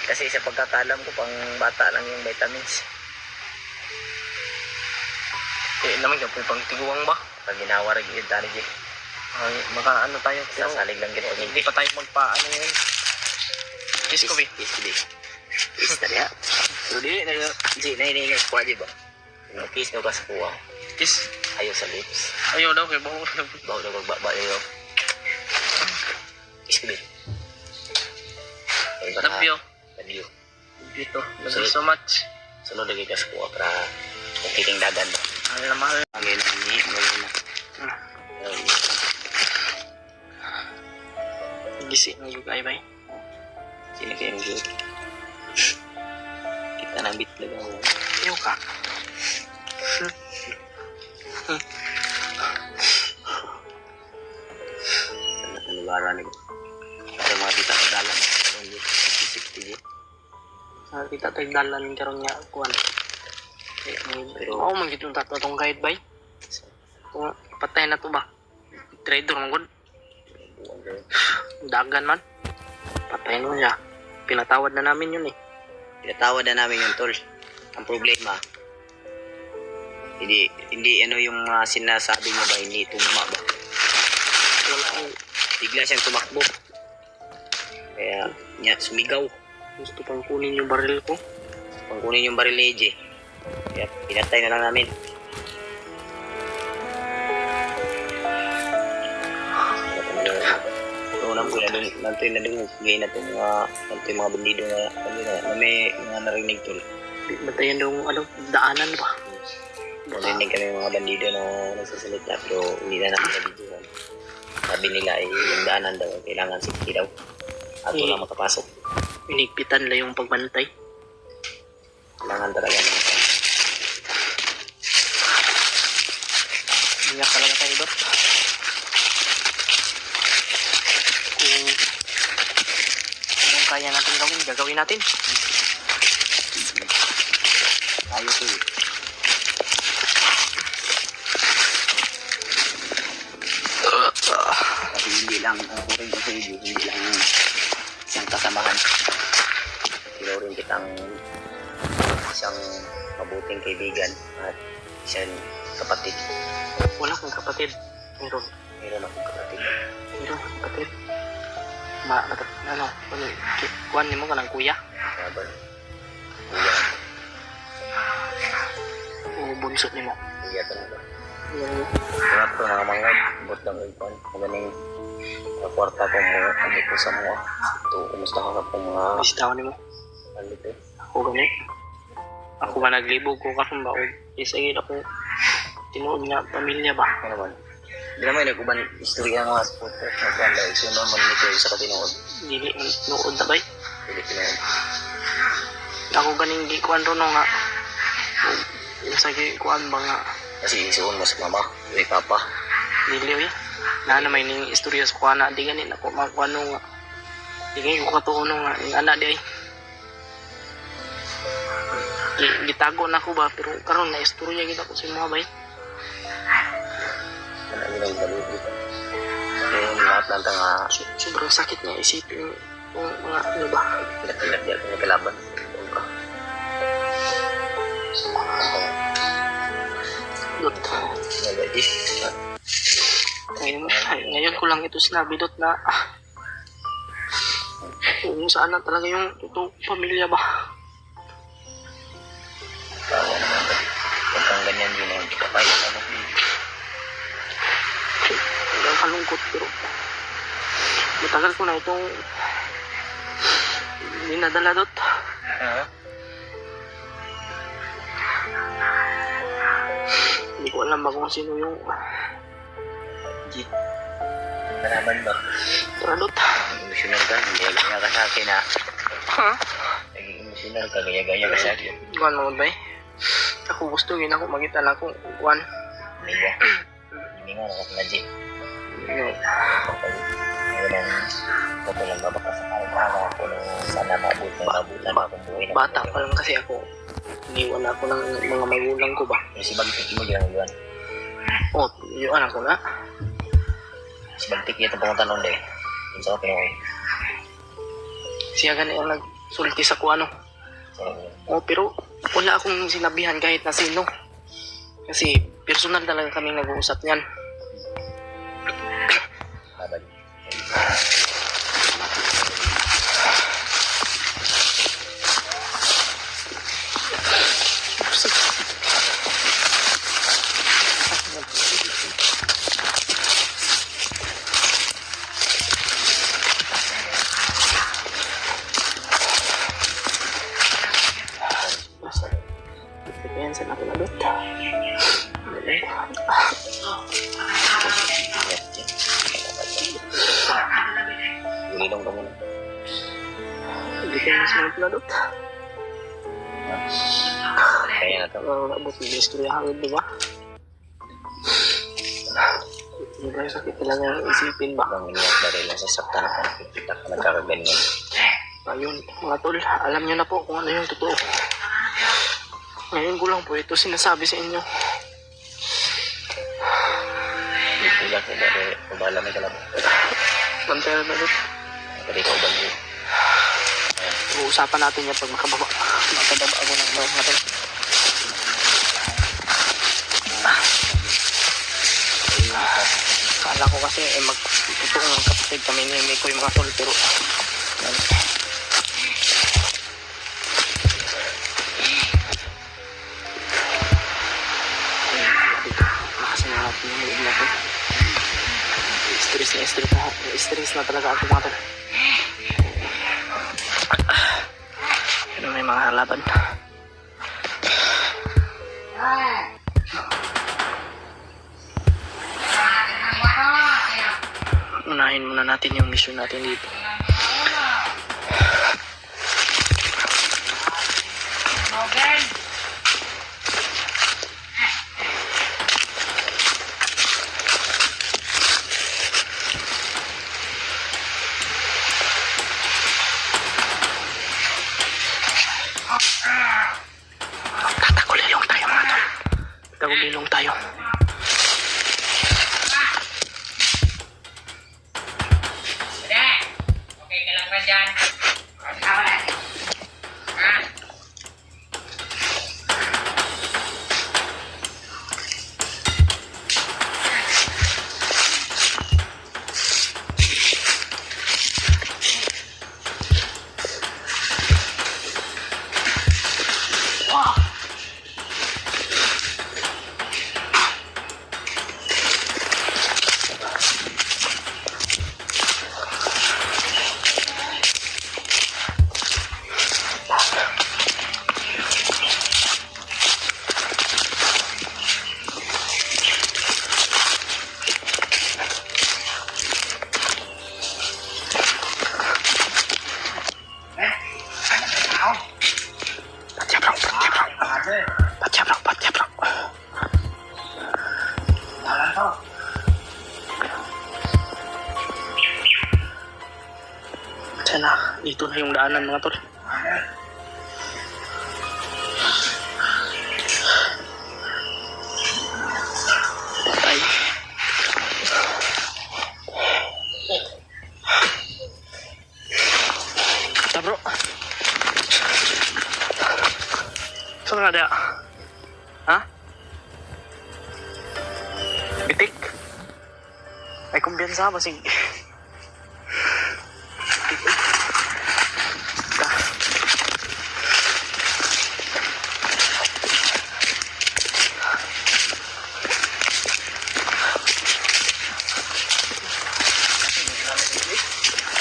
Kasi sa pagkakalam ko, pang bata lang yung vitamins. Naman yung pang tiguang ba? Pag ginawa rin yun, tani Jay. Ay, maka ano tayo. Sasalig lang gito. Hindi pa tayo magpaano yun. Kiss ko, be. Kiss ko, be. Kiss na niya. Pero di na yun. Jay, nahiningas ko, di ba? Yung kiss nyo kasi kuha. Kiss. Ayaw sa lips. Ayaw daw, kaya baho. Bawa na magbaba yun. Kiss ko, be. Love you. Love you. Dito. Love you so much. Sunod lagi kasi kuha para kiting dagan ba. Mahal na mahal. Magay na ni, magay na. Gisi ng lugay ba? Sino kayo yung good? Kita na bitlag ako. Ayaw ka. Sana sa lugaran ko. Sa mga kita sa dalan na karoon dito. 50-60. Kita tayo dalan karon niya kuan. Pero ako man gitong tato tong guide bay. Kung patay na to ba? Trader man gud. Dagan man. Patay na siya. Pinatawad na namin yun eh. Pinatawad na namin yung tol. Ang problema, hindi ano yung sinasabi niya ba, hindi tugma ba? Wala eh. Bigla siyang tumakbo. Kaya niya sumigaw. Gusto pang kunin yung baril ko. Pangkunin yung baril ni AJ. Kaya pinatay na lang namin. Unang ko na doon, nantoy na doon, gaya na itong mga bandido na may mga narinig tol. Batayan daw ano, daanan ba? Narinig kami mga bandido na nagsasalita pero hindi na namin nabidyohan. Sabi nila ay yung daanan daw, kailangan safety daw. At wala makapasok. Inigpitan lang yung pagbantay. Kailangan talaga ng Iyak talaga tayo doon. Kung anong kaya natin gawin, gagawin natin. ayos eh. Kasi hindi lang ako rin kasi hindi lang isang kasamahan. Pero rin kitang isang mabuting kaibigan at isang kapatid. Wala kang kapatid. Meron akong kapatid. Meron kang kapatid. Kuhan mo ka ng kuya. Sabar. Kuya. O bunsot ni mo. Kuya talaga. Kaya po mga bot lang ipon. Magaling kwarta ko mo andito sa mga. Ito, kumusta ka po mga Bistaw ni mo. andito. Ako gani. Ako ba naglibog ko karon ba? Isagin ako tinuod nga pamilya ba? Ano naman? Hindi naman nag-uban istorya ng mga supporter. Nagkanda, ito naman nito sa katinood. Dili nuod na bay. Pilipinood. Ako ganing gikuan ron nga. Isagi kuan ba nga Kasi isuon mo sa mama, kay papa. dili oy. Na may ning istorya sa kuana di gani nako makuano nga. Di gani ko katuono nga yung anak di ay. Gitago na ko ba pero karon na istorya gid ako sa mga bay. Ano yun ang galuti. Yung lahat ng tanga, Sobrang sakit nga isipin yung mga ano ba. pinag-pinag di ako nagkalaban. Doon ka. Dot. Nagadi. Ngayon ko lang ito sinabi dot na kung saan na talaga yung totoong pamilya ba. Tawa naman ba? Huwag kang ganyan yun ang kapaya ka mo. Hanggang kalungkot pero matagal ko na itong dinadala dot. Hindi ko alam ba kung sino yung Jeep. Naraman ba? tara dot. Emotional ka, gaya-gaya ka sa akin ha. Ha? Naging emotional ka, gaya-gaya ka sa akin. Kuan mo ba? Ako gusto gina ako magitan ako kuan. Hindi ba? Hindi nga nakas na Jeep. Ngayon ako lang mabakasakal na ako nung sana mabutan akong buhay na. Bata pa lang kasi ako. Iniwan ako ng mga magulang ko ba. Yung si Bagtik mo dyan yun. Oh, yung anak ko na. Si Bagtik yun itong pumunta nun de. Yung sa Pinoy. Siya gani ang sulti sa kuano. Oh, pero wala akong sinabihan kahit na sino. Kasi personal talaga kami nag-uusap niyan. Laban. Ayan sa nakuladot. Gulilong ka muna. Hindi ko yung sa nakuladot. Kaya na ito. Abot yung istorya hangin, di ba? Hindi ba yung sakit talaga yung isipin ba? Bang iniyak ba rin lang sasaktan ako. Kita ka nagkakaganyan. Ayun, mga tol, alam nyo na po kung ano yung totoo. Ngayon ko lang po ito sinasabi sa inyo. Ilang ko ba rin. Kubala may kalab. Bantay na ulit. Pwede ka ubang yun. Uusapan natin yan pag makababa. Makababa ako ng mga tol. Kala ko kasi magtutuong ng kapatid kami ni Mikoy mga tol, pero nakasin na natin yung loob natin. Stress na talaga ako mga tol. Pero may mga halaban. Unahin muna natin yung mission natin dito. Tatagulilong tayo mga tol. Tatagulilong tayo. Okay ka lang ba dyan? Tama na. Ha? Patya bro. Sana, dito na yung daanan mga tol. Patay. Kata bro. Saan nga dia? Ha? Bitik? Ay kumbiyansa ba sige?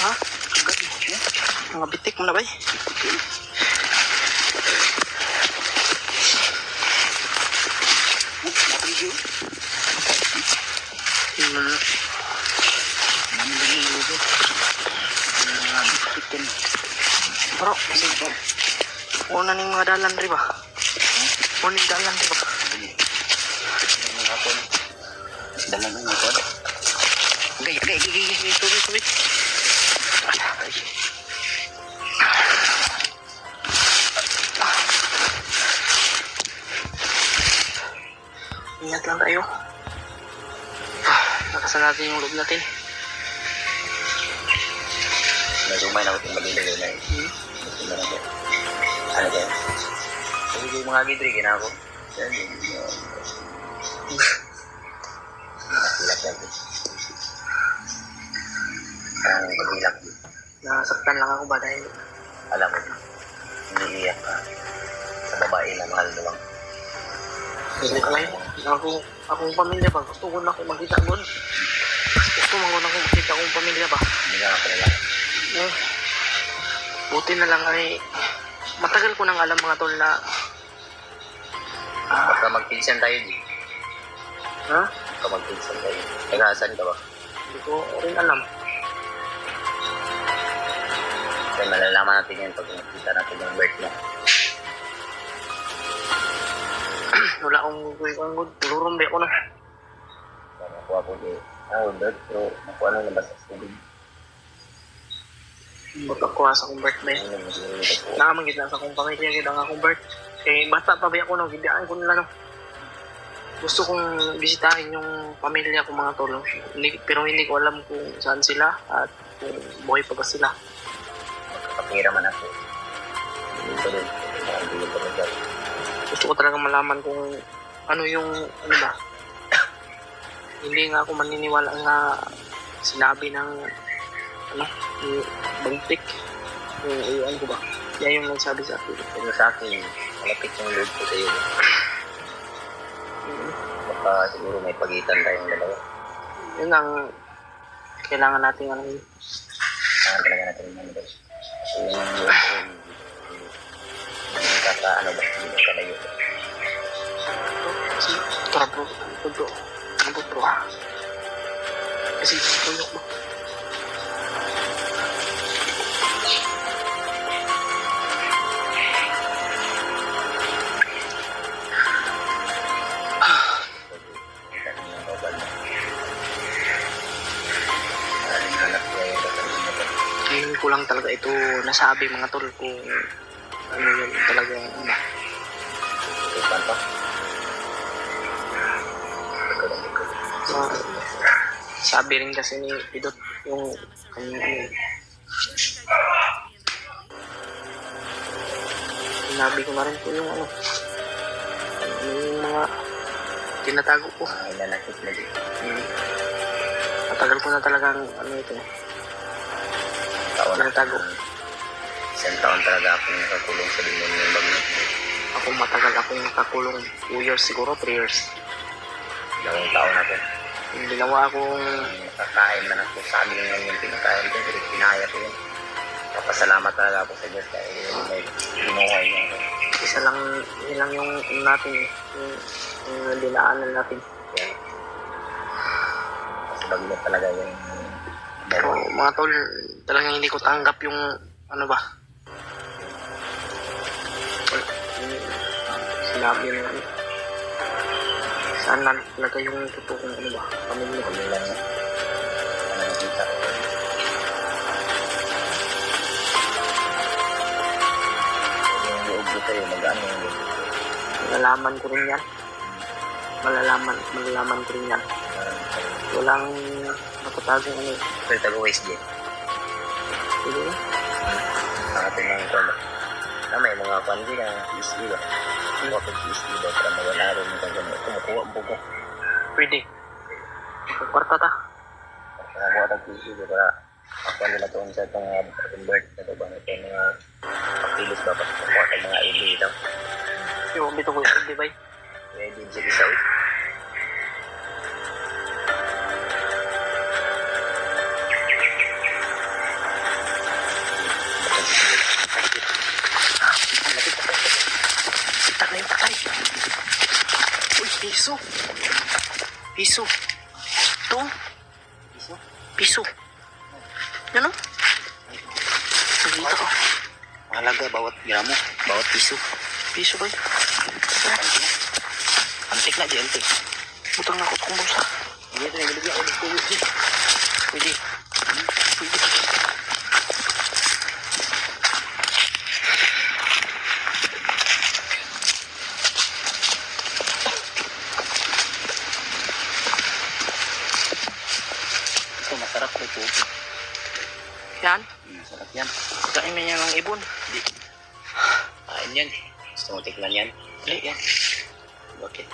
Ha? Mga bitik mo na ba? Bro, una ning mga dalan rin ba? Una ning dalan rin ba? Dalang mo ito. Tubig. Ingat lang tayo. Nakasan natin yung loob natin. Nasumay na ako itong malilagay na yun. Ano ba? Sabi ko yung mga gidri, ginako. Yan yun. Hilak yan. Ang hilak. Nasaktan lang ako ba dahil Alam mo, umiiyak ka sa babae na mahal mo lang. hindi ko ngayon. Akong pamilya ba? Gusto ko na ako makita doon. Gusto mo na ako makita akong pamilya ba? Hindi nga ako nila. Eh, buti na lang ay matagal ko nang alam mga tol na Baka magpinsan tayo, di. ha? Baka magpinsan tayo. Nag-aasan ka ba? Hindi ko rin alam. Kaya malalaman natin yan pag nakita natin yung birth mo. Wala akong good. Tulurong ba ako na? Kaya nakuha ko di. Birth, pero nakuha na labas sa tubig. Magkakuha sa akong birthday. Ano yung mag-iinit ako? Nakamagit na sa akong pamilya, kita nga akong birth. Eh, basta pa ba ako no? Gidaan ko nila no? Gusto kong bisitahin yung pamilya ko mga tol. Pero hindi ko alam kung saan sila at kung buhay pa ba sila. Magkakapira man ako. Hindi ko rin. Hindi ko rin dyan. Gusto ko talaga malaman kung ano yung, ano ba? Hindi nga ako maniniwala nga sinabi ng, ano, yung bagtik. Yung ano ko ba? Yan yung nagsabi sa akin. Pero sa akin, malapit yung load ko sa'yo. Baka siguro may pagitan tayong dalawa. Yun ang kailangan natin ano yun. Kailangan talaga natin yung ano ba? Yung kaka-ano ba? Hindi ba kalayo? Kasi, tara bro, ano bro ha? Kasi, tulog mo. Ngayon ko lang talaga ito nasabi mga tol kung ano yun talaga ano. Sabi rin kasi ni Pidot yung kanyang ano yun. Sinabi ko na rin po yung ano yung mga tinatago ko. Matagal ko na talagang ano ito tinatago. Isang taon talaga akong nakakulong sa demonyo ng bagnet. Ako matagal akong nakakulong 2 years siguro, 3 years. Dalawang taon na po. Yung ginawa akong Nakakain man ako. Saging lang yung pinakain ko. Pero pinaya ko yun. Papasalamat talaga ako sa Diyos dahil may binuhay niya ako. isa lang, yun lang yung ano natin, yung dinaanan natin. Kaya, kasi bagnet talaga yung Pero mga tol, talagang hindi ko tanggap yung ano ba? Yung sinabi ng saan na talaga yung totoong ano ba? Pamilya. pamilya niya. Ano nakita ko. Yung loob ko sa'yo, mag-ano yung loob ko. Malalaman ko rin yan. Malalaman ko rin yan. Walang nakatagong ano. Pero taga-waste din. Sige. Ang ating mga ito. May mga kwandi na PSD ba? Kumuha ko PSD ba? Para mawala rin yung kagano. Kumukuha ang buko. Pwede. Kwarta ta. Kumukuha ng PSD ba? Para ako nila ito sa itong convert na ito ba? Ito yung mga pakilos ba? Para kumukuha ng mga ID ito. Yung bito ko yung di ba? Kaya din sa isaw. Sitak na yung patay. Uy, piso. Piso. Ito. Piso. Yan o. Nakita ko. Mahalaga bawat gramo, bawat piso. Piso ba yun? Antik na di, antik. Butang na ako kung busa. Hindi ito yung bilibig ako. Pwede. Pwede. Ito masarap ito. Yan. Masarap yan. Kain na yan ng ibon. Di, Kain yan. Gusto mo tikman yan? Dali yan. Bakit?